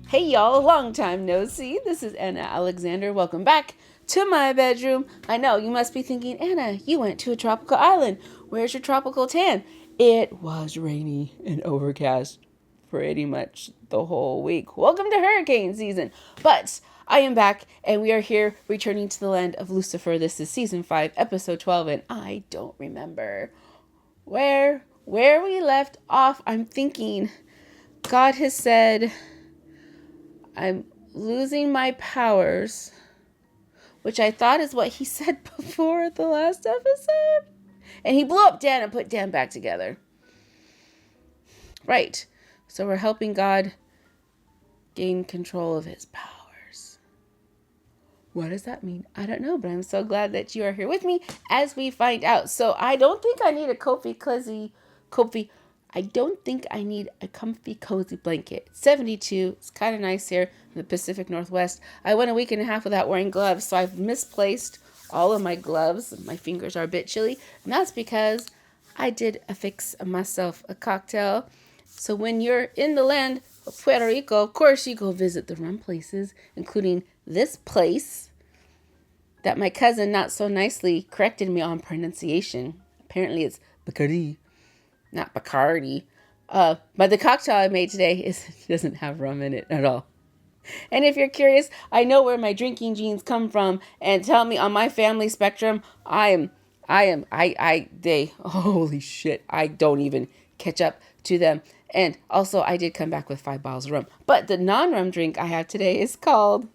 Hey y'all, long time no see. This is Anna Alexander. Welcome back to my bedroom. I know, you must be thinking, Anna, you went to a tropical island. Where's your tropical tan? It was rainy and overcast pretty much the whole week. Welcome to hurricane season. But I am back and we are here returning to the land of Lucifer. This is season 5, episode 12, and I don't remember where we left off. I'm thinking God has said I'm losing my powers, which I thought is what he said before the last episode. And he blew up Dan and put Dan back together. Right. So we're helping God gain control of his powers. What does that mean? I don't know, but I'm so glad that you are here with me as we find out. So I don't think I need a I don't think I need a comfy, cozy blanket. 72. It's kind of nice here in the Pacific Northwest. I went a week and a half without wearing gloves, so I've misplaced all of my gloves. My fingers are a bit chilly, and that's because I did fix myself a cocktail. So when you're in the land of Puerto Rico, of course you go visit the rum places, including this place that my cousin not so nicely corrected me on pronunciation. Apparently it's Bacardi, not Bacardi. But the cocktail I made today doesn't have rum in it at all. And if you're curious, I know where my drinking genes come from. And tell me, on my family spectrum, holy shit, I don't even catch up to them. And also, I did come back with 5 bottles of rum. But the non-rum drink I have today is called,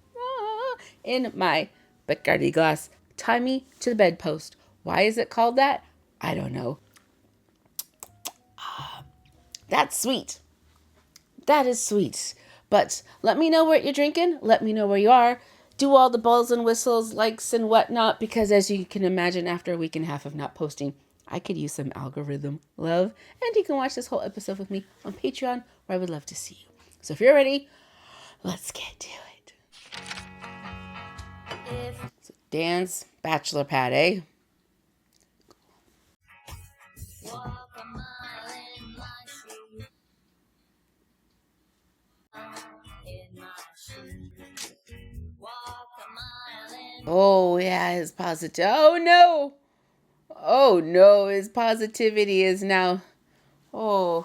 in my Bacardi glass, Tie Me to the Bedpost. Why is it called that? I don't know. That's sweet. That is sweet. But let me know what you're drinking. Let me know where you are. Do all the bells and whistles, likes and whatnot, because as you can imagine, after a week and a half of not posting, I could use some algorithm love. And you can watch this whole episode with me on Patreon, where I would love to see you. So if you're ready, let's get to it. So Dan's bachelor pad, eh? Oh, yeah, his positive. Oh, no. Oh, no, his positivity is now. Oh.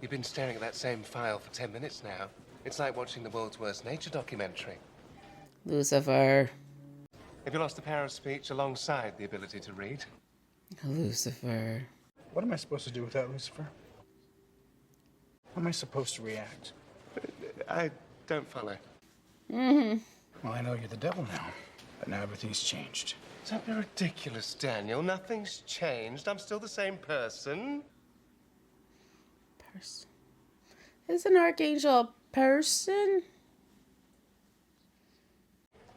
You've been staring at that same file for 10 minutes now. It's like watching the world's worst nature documentary. Lucifer. Have you lost the power of speech alongside the ability to read? Lucifer. What am I supposed to do with that, Lucifer? How am I supposed to react? I don't follow. Mm-hmm. Well, I know you're the devil now, but now everything's changed. Don't be ridiculous, Daniel. Nothing's changed. I'm still the same person. Is an archangel a person?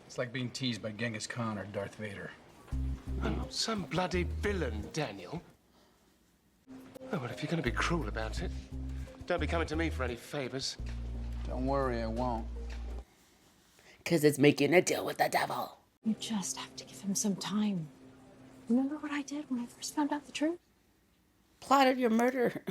It's like being teased by Genghis Khan or Darth Vader. I'm not some bloody villain, Daniel. Oh, well, if you're going to be cruel about it, don't be coming to me for any favors. Don't worry, I won't. Because it's making a deal with the devil. You just have to give him some time. Remember what I did when I first found out the truth? Plotted your murder.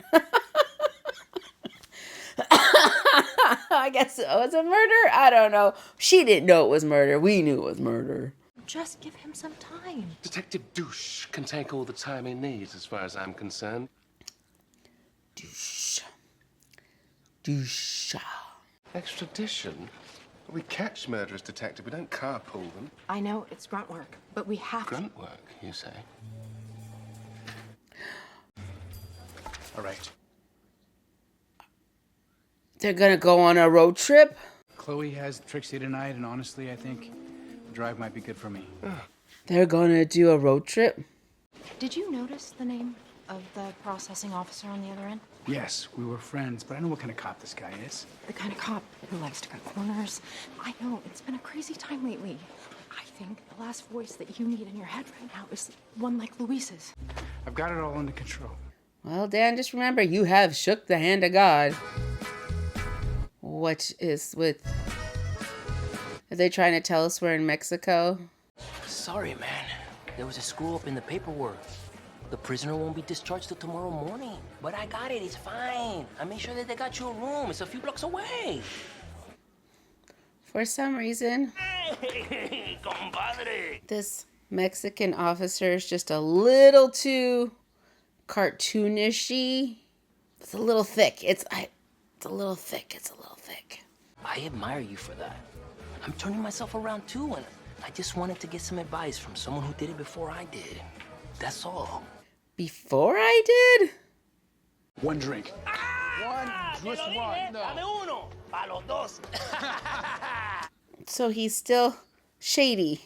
I guess it was a murder. I don't know. She didn't know it was murder. We knew it was murder. Just give him some time. Detective Douche can take all the time he needs, as far as I'm concerned. Douche. Extradition? We catch murderers, detective. We don't carpool them. I know it's grunt work, but we have to. Grunt work, you say? All right. They're gonna go on a road trip? Chloe has Trixie tonight, and honestly, I think the drive might be good for me. They're gonna do a road trip? Did you notice the name of the processing officer on the other end? Yes, we were friends, but I know what kind of cop this guy is. The kind of cop who likes to cut corners. I know, it's been a crazy time lately. I think the last voice that you need in your head right now is one like Luis's. I've got it all under control. Well, Dan, just remember, you have shook the hand of God. What is with... Are they trying to tell us we're in Mexico? Sorry, man. There was a screw-up in the paperwork. The prisoner won't be discharged till tomorrow morning. But I got it, it's fine. I made sure that they got you a room. It's a few blocks away. For some reason, Hey, compadre. this Mexican officer is just a little too cartoonishy. It's a little thick. It's a little thick. It's a little thick. I admire you for that. I'm turning myself around too, and I just wanted to get some advice from someone who did it before I did. That's all. Before I did? One drink. Just one. No. Dame uno, pa los dos. So he's still shady.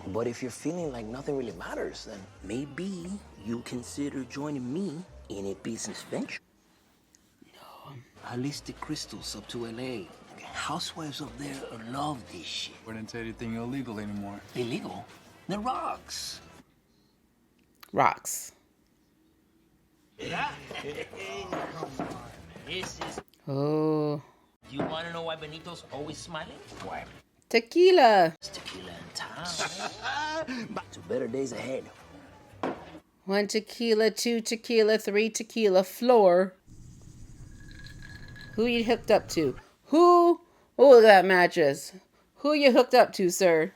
But if you're feeling like nothing really matters, then maybe you'll consider joining me in a business venture. No. I leased the crystals up to LA. Housewives up there love this shit. Wouldn't say anything illegal anymore. Illegal? They're rocks. Rocks. Yeah. This is... Oh. You want to know why Benito's always smiling? Why? Tequila. It's tequila in town. To better days ahead. 1 tequila, 2 tequila, 3 tequila, floor. Who you hooked up to? Who? Oh, that matches. Who you hooked up to, sir?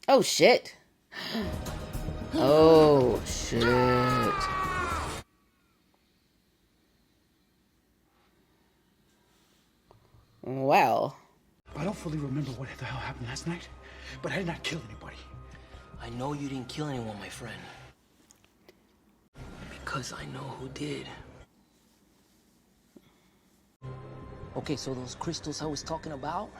Oh, shit. Oh, shit. Well. I don't fully remember what the hell happened last night, but I did not kill anybody. I know you didn't kill anyone, my friend. Because I know who did. Okay, so those crystals I was talking about,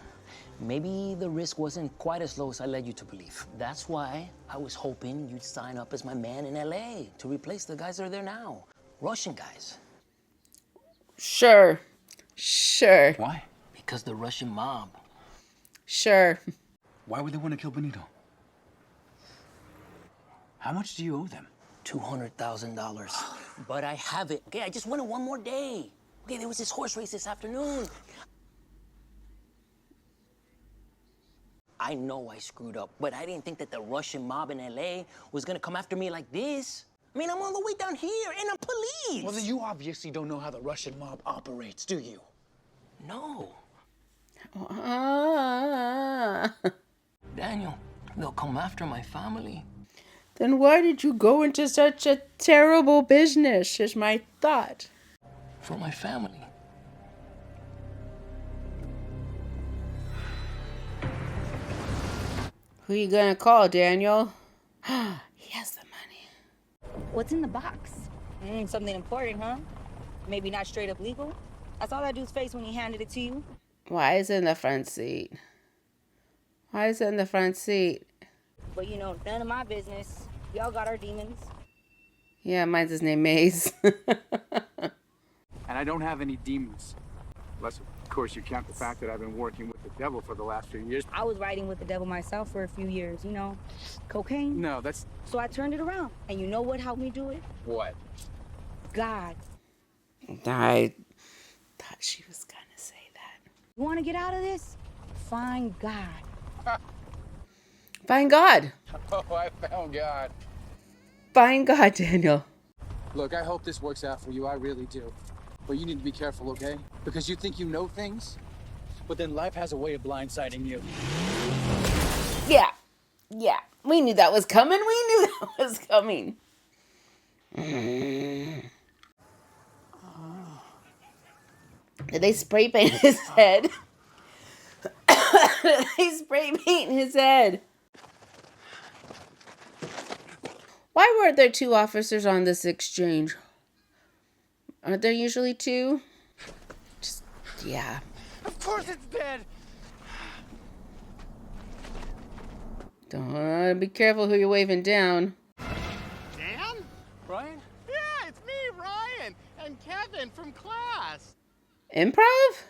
maybe the risk wasn't quite as low as I led you to believe. That's why I was hoping you'd sign up as my man in LA to replace the guys that are there now. Russian guys. Sure. Sure. Why? Because the Russian mob. Sure. Why would they want to kill Benito? How much do you owe them? $200,000. But I have it. Okay, I just wanted one more day. Okay, there was this horse race this afternoon. I know I screwed up, but I didn't think that the Russian mob in LA was gonna come after me like this. I mean, I'm all the way down here, and I'm police. Well, then you obviously don't know how the Russian mob operates, do you? No. Ah. Daniel, they'll come after my family. Then why did you go into such a terrible business, is my thought. For my family. Who you gonna call, Daniel? He has the money. What's in the box? Something important, huh? Maybe not straight up legal? I saw that dude's face when he handed it to you. Why is it in the front seat? Why is it in the front seat? But you know, none of my business. We all got our demons. Yeah, mine's his name Maze. And I don't have any demons. Unless, of course, you count the fact that I've been working with the devil for the last few years. I was riding with the devil myself for a few years, you know. Cocaine. No, that's... So I turned it around. And you know what helped me do it? What? God. I thought she was gonna say that. You want to get out of this? Find God. Find God. Oh, I found God. Find God, Daniel. Look, I hope this works out for you. I really do. But you need to be careful, okay? Because you think you know things, but then life has a way of blindsiding you. Yeah. Yeah. We knew that was coming. We knew that was coming. Did they spray paint his head? They spray paint his head. Why weren't there 2 officers on this exchange? Aren't there usually 2? Just, yeah. Of course it's dead! Don't be careful who you're waving down. Dan? Brian? Yeah, it's me, Ryan, and Kevin from class. Improv?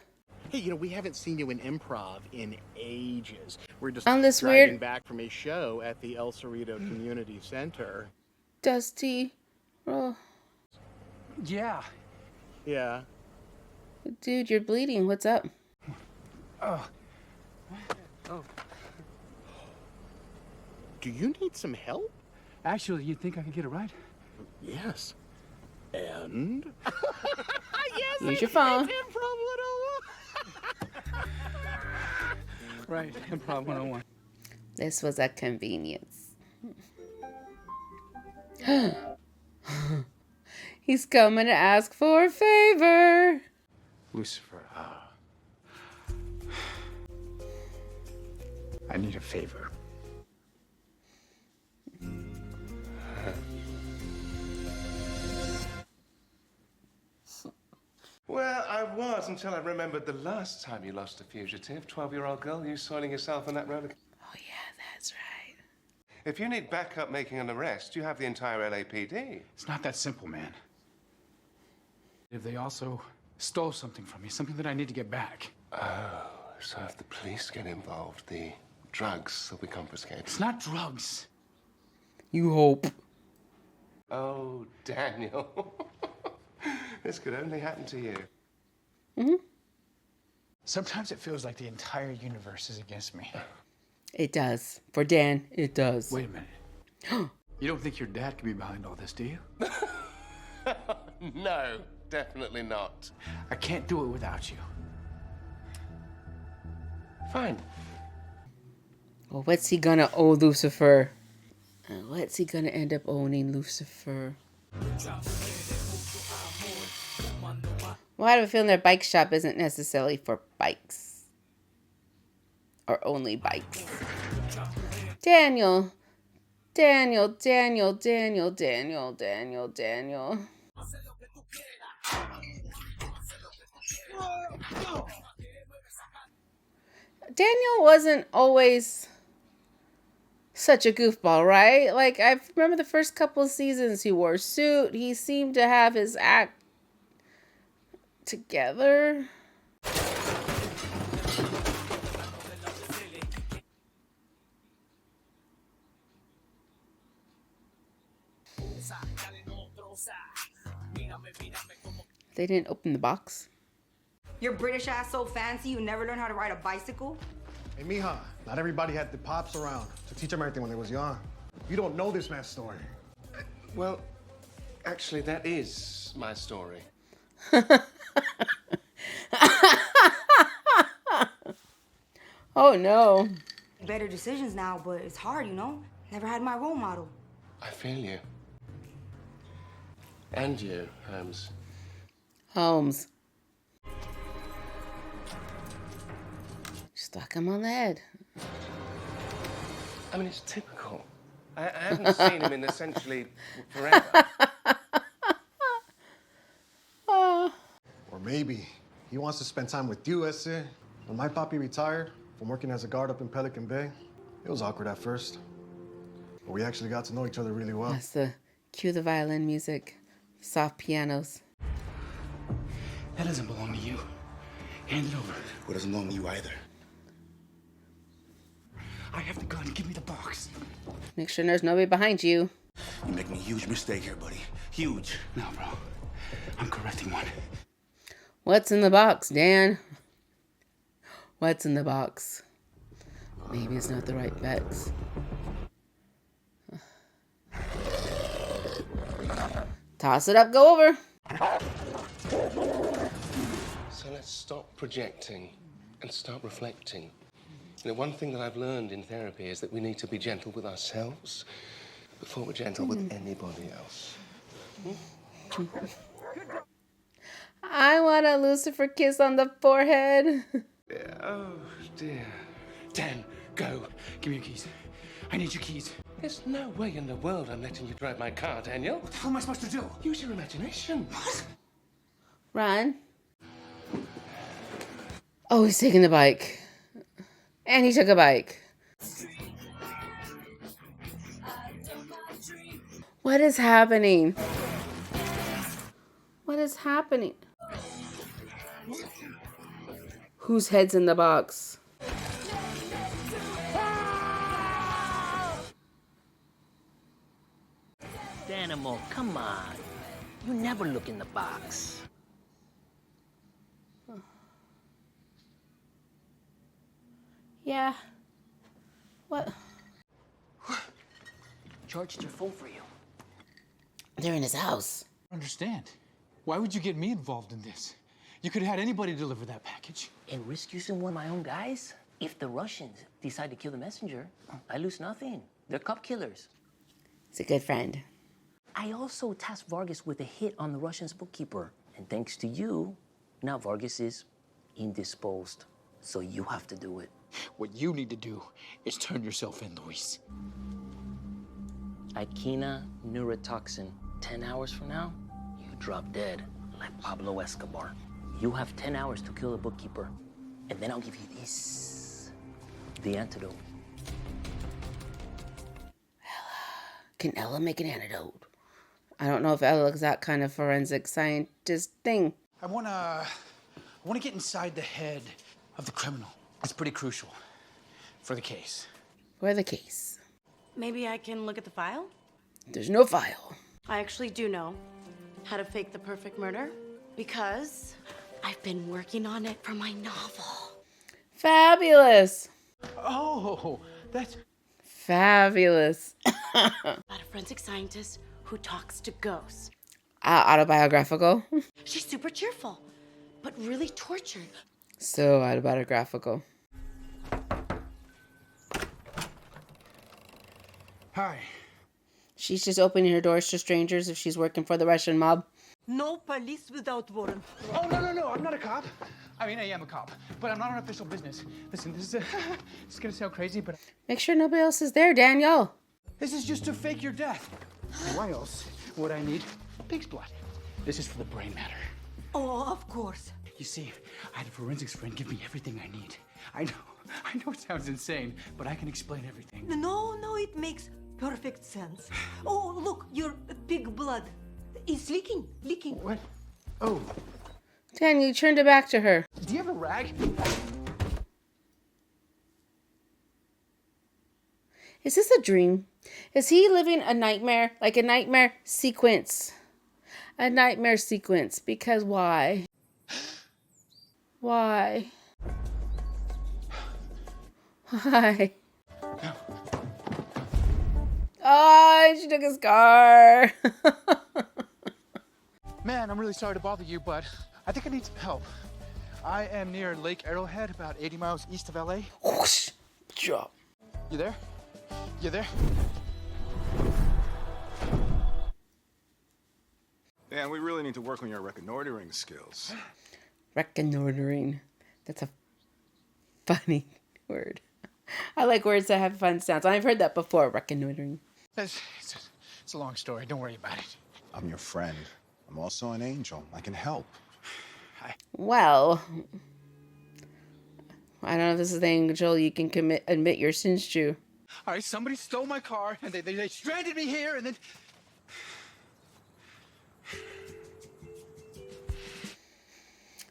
Hey, you know, we haven't seen you in improv in ages. We're just On this driving weird- back from a show at the El Cerrito Community Center. Dusty. Oh, Yeah. Yeah. dude, you're bleeding. What's up? Oh. Do you need some help? Actually, you think I could get it right? Yes. And? Use your phone. Improv 101. Right, Improv 101. This was a convenience. He's coming to ask for a favor. Lucifer, I need a favor. Well, I was until I remembered the last time you lost a fugitive, 12-year-old girl, you soiling yourself on that road. Oh, yeah, that's right. If you need backup making an arrest, you have the entire LAPD. It's not that simple, man. If they also stole something from me, something that I need to get back. Oh, so if the police get involved, the drugs will be confiscated. It's not drugs. You hope. Oh, Daniel. This could only happen to you. Mm-hmm. Sometimes it feels like the entire universe is against me. It does. For Dan, it does. Wait a minute. You don't think your dad could be behind all this, do you? No, definitely not. I can't do it without you. Fine. Well, what's he gonna owe Lucifer? What's he gonna end up owning Lucifer? Well, I have a feeling their bike shop isn't necessarily for bikes. Or only bikes. Daniel. Daniel, Daniel, Daniel, Daniel, Daniel, Daniel. Daniel wasn't always such a goofball, right? Like, I remember the first couple of seasons he wore a suit. He seemed to have his act together. They didn't open the box. Your British ass so fancy you never learned how to ride a bicycle? Hey, mija, not everybody had the pops around to teach them everything when they was young. You don't know this man's story. Well, actually, that is my story. Oh, no. Better decisions now, but it's hard, you know? Never had my role model. I feel you. And you, Holmes. Holmes. Stuck him on the head. I mean, it's typical. I haven't seen him in essentially forever. Or maybe he wants to spend time with you, Ese. When my papi retired from working as a guard up in Pelican Bay, it was awkward at first. But we actually got to know each other really well. That's the cue the violin music. Soft pianos. That doesn't belong to you. Hand it over. Well, doesn't belong to you either. I have the gun. Give me the box. Make sure there's nobody behind you. You're making a huge mistake here, buddy. Huge. No, bro. I'm correcting one. What's in the box, Dan? What's in the box? Maybe it's not the right bets. Toss it up, go over. So let's stop projecting and start reflecting. You know, one thing that I've learned in therapy is that we need to be gentle with ourselves before we're gentle with anybody else. I want a Lucifer kiss on the forehead. Yeah, oh, dear. Dan, go. Give me your keys. I need your keys. There's no way in the world I'm letting you drive my car, Daniel. What the hell am I supposed to do? Use your imagination. What? Run. Oh, he's taking the bike. And he took a bike. What is happening? What is happening? Whose head's in the box? Danimal, come on. You never look in the box. Yeah. What? charged your phone for you. They're in his house. Understand? Why would you get me involved in this? You could have had anybody deliver that package. And risk using one of my own guys? If the Russians decide to kill the messenger, I lose nothing. They're cop killers. He's a good friend. I also tasked Vargas with a hit on the Russians' bookkeeper. And thanks to you, now Vargas is indisposed. So you have to do it. What you need to do is turn yourself in, Luis. Ikena neurotoxin. 10 hours from now, you drop dead like Pablo Escobar. You have 10 hours to kill the bookkeeper. And then I'll give you this. The antidote. Can Ella make an antidote? I don't know if Ella's that kind of forensic scientist thing. I wanna get inside the head of the criminal. It's pretty crucial for the case. For the case. Maybe I can look at the file? There's no file. I actually do know how to fake the perfect murder because I've been working on it for my novel. Fabulous. Oh, that's... Fabulous. About a forensic scientist who talks to ghosts. Autobiographical. She's super cheerful, but really tortured. So autobiographical. Hi. She's just opening her doors to strangers if she's working for the Russian mob. No police without warrant. Oh, no, I'm not a cop. I mean, I am a cop, but I'm not on official business. Listen, this is gonna sound crazy, but... Make sure nobody else is there, Daniel. This is just to fake your death. Why else would I need pig's blood? This is for the brain matter. Oh, of course. You see, I had a forensics friend give me everything I need. I know it sounds insane, but I can explain everything. No, it makes perfect sense. Oh, look, your pig blood is leaking. What? Oh. Daniel, you turned it back to her. Do you have a rag? Is this a dream? Is he living a nightmare? Like a nightmare sequence? A nightmare sequence. Because why? Why? Why? Oh, she took his car. Man, I'm really sorry to bother you, but I think I need some help. I am near Lake Arrowhead, about 80 miles east of LA. Whoosh. Drop. You there? You there? Dan, we really need to work on your reconnoitering skills. Reconnoitering. That's a funny word. I like words that have fun sounds. I've heard that before, reconnoitering. It's a long story. Don't worry about it. I'm your friend. I'm also an angel. I can help. Well, I don't know if this is the angel you can admit your sins to. All right, somebody stole my car, and they stranded me here, and then...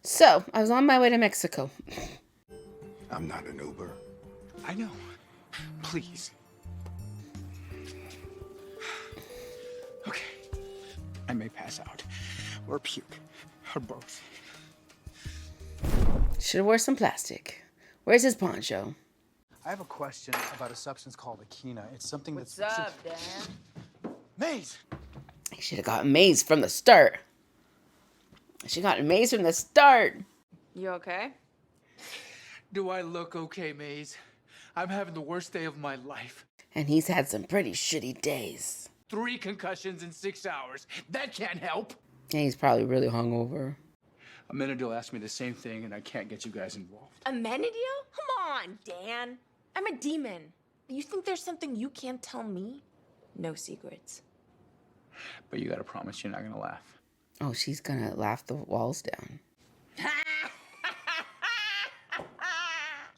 So, I was on my way to Mexico. I'm not an Uber. I know. Please. Okay. I may pass out. Or puke. Or both. Should have wore some plastic. Where's his poncho? I have a question about a substance called Ikena. It's something What's that's... up, Dan? Maze! He should have gotten Maze from the start. She got Maze from the start. You okay? Do I look okay, Maze? I'm having the worst day of my life. And he's had some pretty shitty days. 3 concussions in 6 hours. That can't help. And he's probably really hungover. Amenadiel asked me the same thing, and I can't get you guys involved. Amenadiel? Come on, Dan. I'm a demon. You think there's something you can't tell me? No secrets. But you gotta promise you're not gonna laugh. Oh, she's gonna laugh the walls down.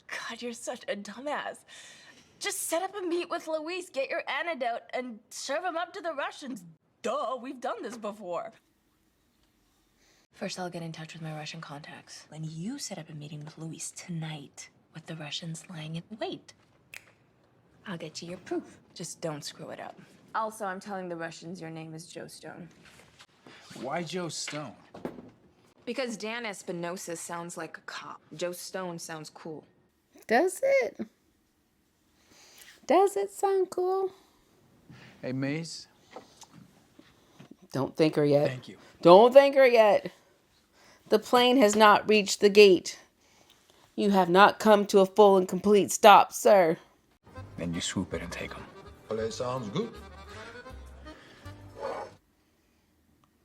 God, you're such a dumbass. Just set up a meet with Luis, get your antidote, and serve him up to the Russians. Duh, we've done this before. First, I'll get in touch with my Russian contacts. Then you set up a meeting with Luis tonight with the Russians lying in wait. I'll get you your proof. Just don't screw it up. Also, I'm telling the Russians your name is Joe Stone. Why Joe Stone? Because Dan Espinoza sounds like a cop. Joe Stone sounds cool. Does it? Does it sound cool? Hey, Maze. Don't thank her yet. Thank you. Don't thank her yet. The plane has not reached the gate. You have not come to a full and complete stop, sir. Then you swoop it and take them. Well, that sounds good.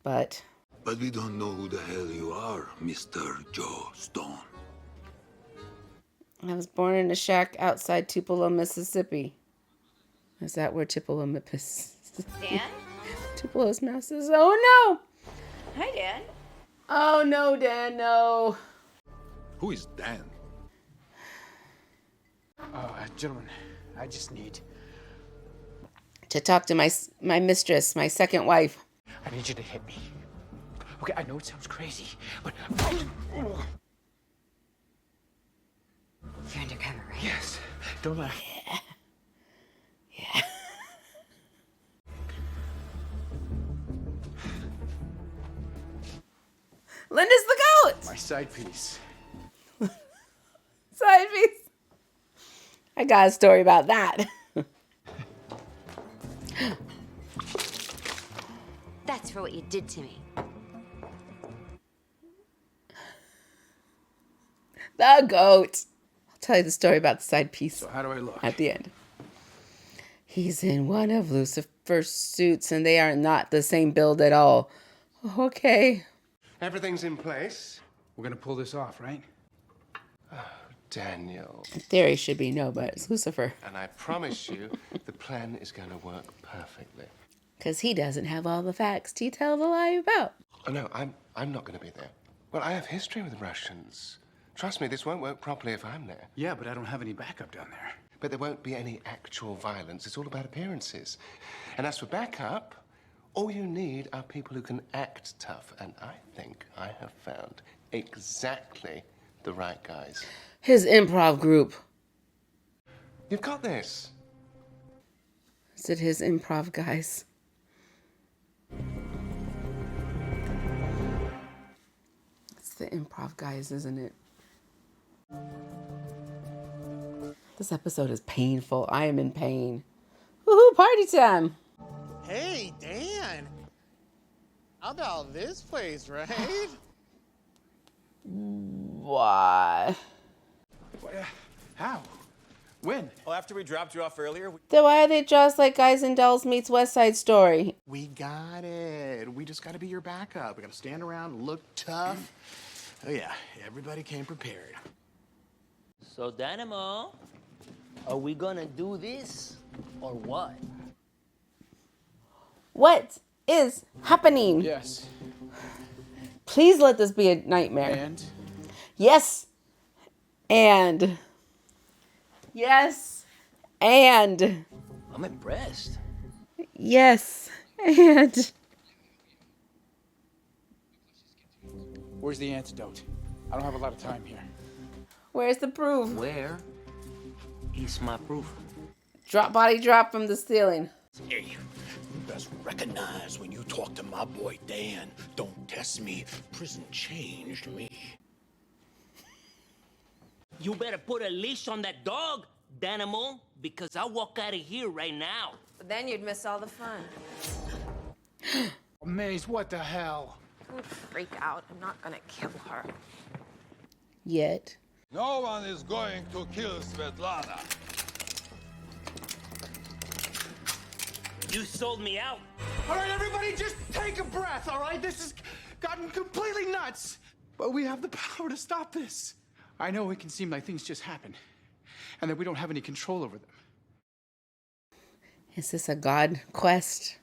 But we don't know who the hell you are, Mr. Joe Stone. I was born in a shack outside Tupelo, Mississippi. Is that where Tupelo, Mississippi? Dan? Tupelo's masses. Oh no! Hi, Dan. Oh no, Dan, no. Who is Dan? Gentlemen, I just need... To talk to my mistress, my second wife. I need you to hit me. Okay, I know it sounds crazy, but... You're undercover, right? Yes. Don't laugh. Yeah. Linda's the goat! My side piece. Side piece. I got a story about that. That's for what you did to me. The goat. I'll tell you the story about the side piece. So how do I look? At the end. He's in one of Lucifer's suits and they are not the same build at all. Okay. Everything's in place. We're gonna pull this off, right? Daniel. In theory should be no, but it's Lucifer. And I promise you, the plan is going to work perfectly. Because he doesn't have all the facts to tell the lie about. Oh, no, I'm not going to be there. Well, I have history with the Russians. Trust me, this won't work properly if I'm there. Yeah, but I don't have any backup down there. But there won't be any actual violence. It's all about appearances. And as for backup, all you need are people who can act tough. And I think I have found exactly the right guys. His improv group. You've got this. Is it his improv guys? It's the improv guys, isn't it? This episode is painful. I am in pain. Woohoo, party time. Hey, Dan. How about this place, right? Why? How? When? Well, after we dropped you off earlier, Then why are they just like Guys and Dolls meets West Side Story? we got it. We just got to be your backup. We got to stand around, look tough. Oh, yeah. Everybody came prepared. So, Dynamo, are we gonna do this or what? What is happening? Yes. Please let this be a nightmare. And? Yes. And. Yes. And. I'm impressed. Yes. And. Where's the antidote? I don't have a lot of time here. Where's the proof? Where is my proof? Body drop from the ceiling. Hey, you best recognize when you talk to my boy Dan. Don't test me. Prison changed me. You better put a leash on that dog, Dynamo, because I'll walk out of here right now. But then you'd miss all the fun. Maze, what the hell? Don't freak out. I'm not gonna kill her. Yet. No one is going to kill Svetlana. You sold me out. All right, everybody, just take a breath, all right? This has gotten completely nuts. But we have the power to stop this. I know it can seem like things just happen, and that we don't have any control over them. Is this a God quest?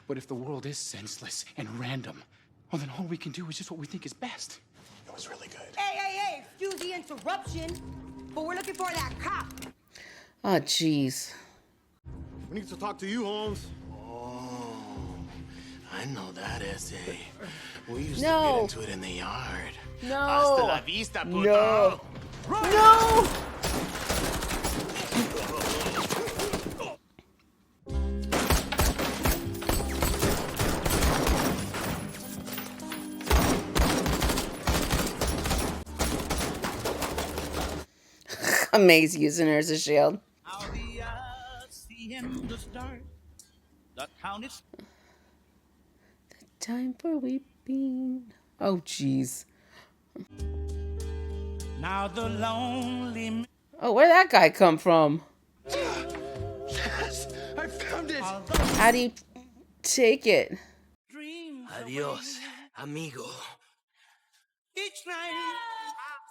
But if the world is senseless and random, well, then all we can do is just what we think is best. It was really good. Hey, excuse the interruption, but we're looking for that cop. Oh, jeez. We need to talk to you, Holmes. Oh, I know that essay. We used No. to get into it in the yard. No. Hasta la vista, puto. No. Run! No! Maze using her as a shield. I'll be the end, the start. That counted? Time for weeping. Oh, jeez. Now the lonely... Oh, where'd that guy come from? Yes, I found it. How do you take it? Adios, amigo. Each night, I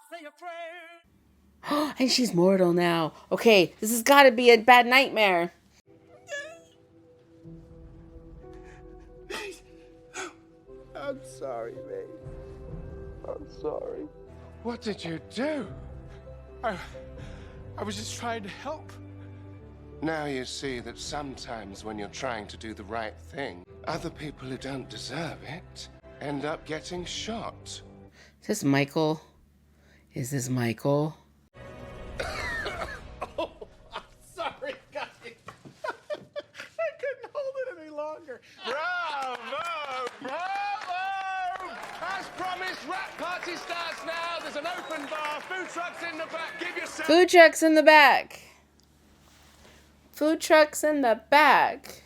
say a prayer. And she's mortal now. Okay, this has got to be a bad nightmare. I'm sorry, mate. I'm sorry. What did you do? I was just trying to help. Now you see that sometimes when you're trying to do the right thing, other people who don't deserve it end up getting shot. Is this Michael? Is this Michael? Oh, I'm sorry, guys. I couldn't hold it any longer. Bravo! Bravo! As promised, rap party starts now. There's an open bar, food trucks in the back. Give yourself... Food trucks in the back. Food trucks in the back.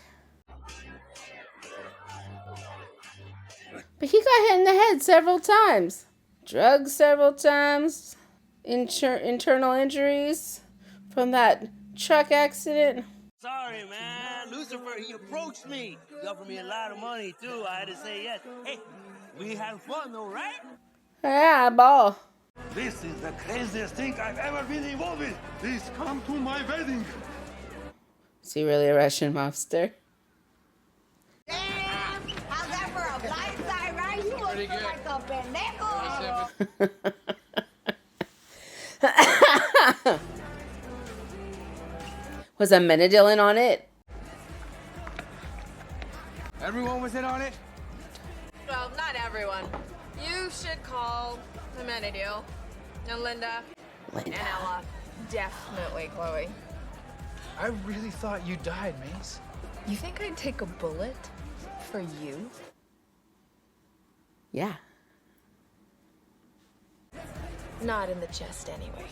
But he got hit in the head several times. Drugs several times. Internal injuries from that truck accident. Sorry, man. Lucifer, he approached me. He offered me a lot of money, too. I had to say yes. Hey, we had fun, though, right? Yeah, ball. This is the craziest thing I've ever been involved in. Please come to my wedding. Is he really a Russian mobster? Damn! How's that for a blindside, right? You Pretty look good. like a pendejo. Was a Menadillin on it? Everyone was in on it? Well, not everyone. You should call the Menadil. And Linda. And Ella. Definitely Chloe. I really thought you died, Mace. You think I'd take a bullet for you? Yeah. Not in the chest, anyway.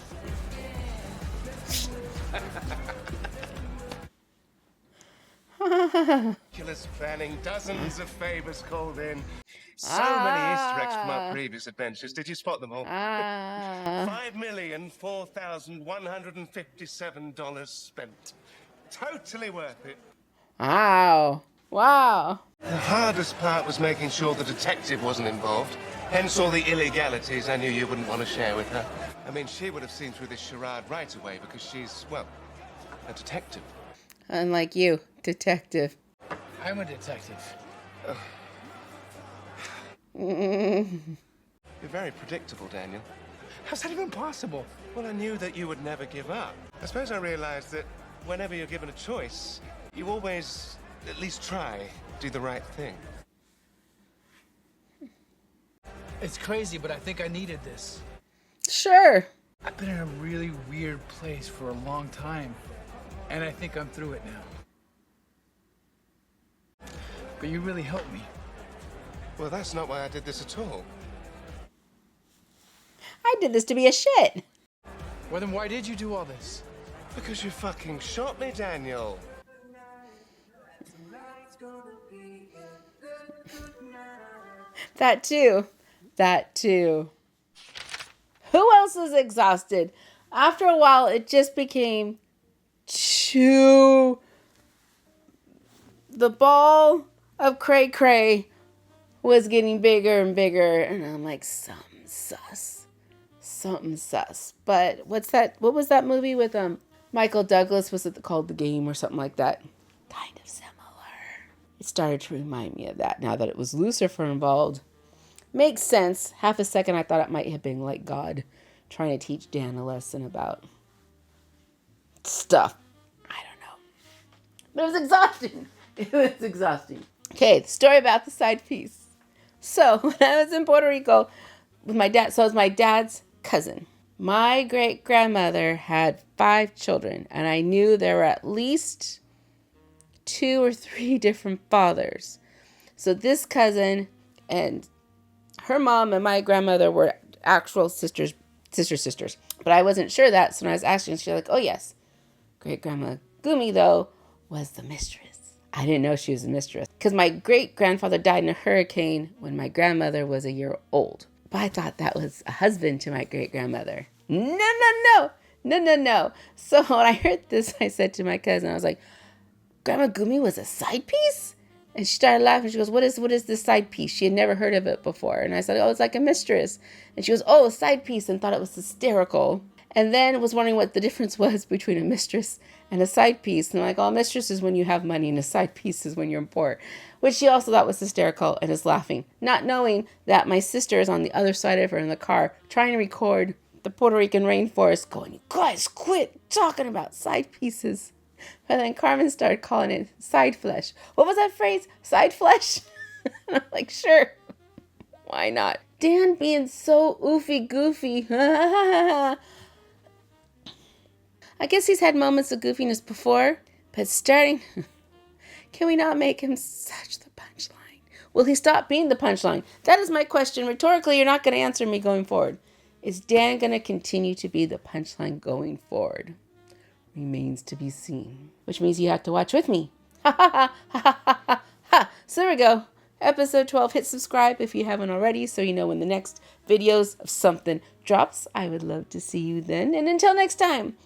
Meticulous planning, dozens of favors called in. So many Easter eggs from our previous adventures. Did you spot them all? $5,004,157 spent. Totally worth it. Wow. Wow. The hardest part was making sure the detective wasn't involved. Hence all the illegalities I knew you wouldn't want to share with her. I mean, she would have seen through this charade right away because she's, well, a detective. Unlike you, detective. I'm a detective. You're very predictable, Daniel. How's that even possible? Well, I knew that you would never give up. I suppose I realized that whenever you're given a choice, you always at least try, do the right thing. It's crazy, but I think I needed this. Sure. I've been in a really weird place for a long time, and I think I'm through it now. But you really helped me. Well, that's not why I did this at all. I did this to be a shit. Well, then why did you do all this? Because you fucking shot me, Daniel. That too. That too. Who else is exhausted? After a while, it just became too... The ball of cray-cray was getting bigger and bigger. And I'm like, something sus. Something sus. But what was that movie with Michael Douglas? Was it called The Game or something like that? Kind of similar. It started to remind me of that now that it was Lucifer involved. Makes sense. Half a second I thought it might have been like God trying to teach Dan a lesson about stuff. I don't know. But it was exhausting. It was exhausting. Okay, the story about the side piece. So when I was in Puerto Rico with my dad, so it was my dad's cousin. My great-grandmother had 5 children, and I knew there were at least 2 or 3 different fathers. So this cousin and her mom and my grandmother were actual sisters. But I wasn't sure that, so when I was asking, she was like, oh yes. Great-grandma Gumi, though, was the mistress I didn't know she was a mistress because my great-grandfather died in a hurricane when my grandmother was a year old. But I thought that was a husband to my great-grandmother. No. So when I heard this, I said to my cousin, I was like, Grandma Gumi was a side piece? And she started laughing. She goes, what is this side piece? She had never heard of it before. And I said, oh, it's like a mistress. And she goes, oh, a side piece, and thought it was hysterical. And then was wondering what the difference was between a mistress and a side piece. And I'm like, oh, a mistress is when you have money and a side piece is when you're poor. Which she also thought was hysterical and is laughing. Not knowing that my sister is on the other side of her in the car trying to record the Puerto Rican rainforest going, you guys quit talking about side pieces. But then Carmen started calling it side flesh. What was that phrase? Side flesh? And I'm like, sure. Why not? Dan being so oofy goofy. I guess he's had moments of goofiness before, but starting... Can we not make him such the punchline? Will he stop being the punchline? That is my question. Rhetorically, you're not going to answer me going forward. Is Dan going to continue to be the punchline going forward? Remains to be seen. Which means you have to watch with me. So there we go. Episode 12. Hit subscribe if you haven't already so you know when the next videos of something drops. I would love to see you then. And until next time,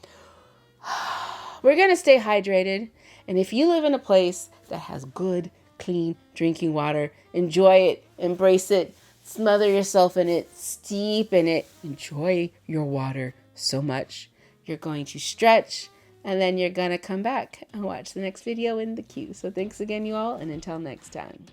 we're going to stay hydrated. And if you live in a place that has good, clean drinking water, enjoy it, embrace it, smother yourself in it, steep in it, enjoy your water so much. You're going to stretch, and then you're going to come back and watch the next video in the queue. So thanks again, you all, and until next time.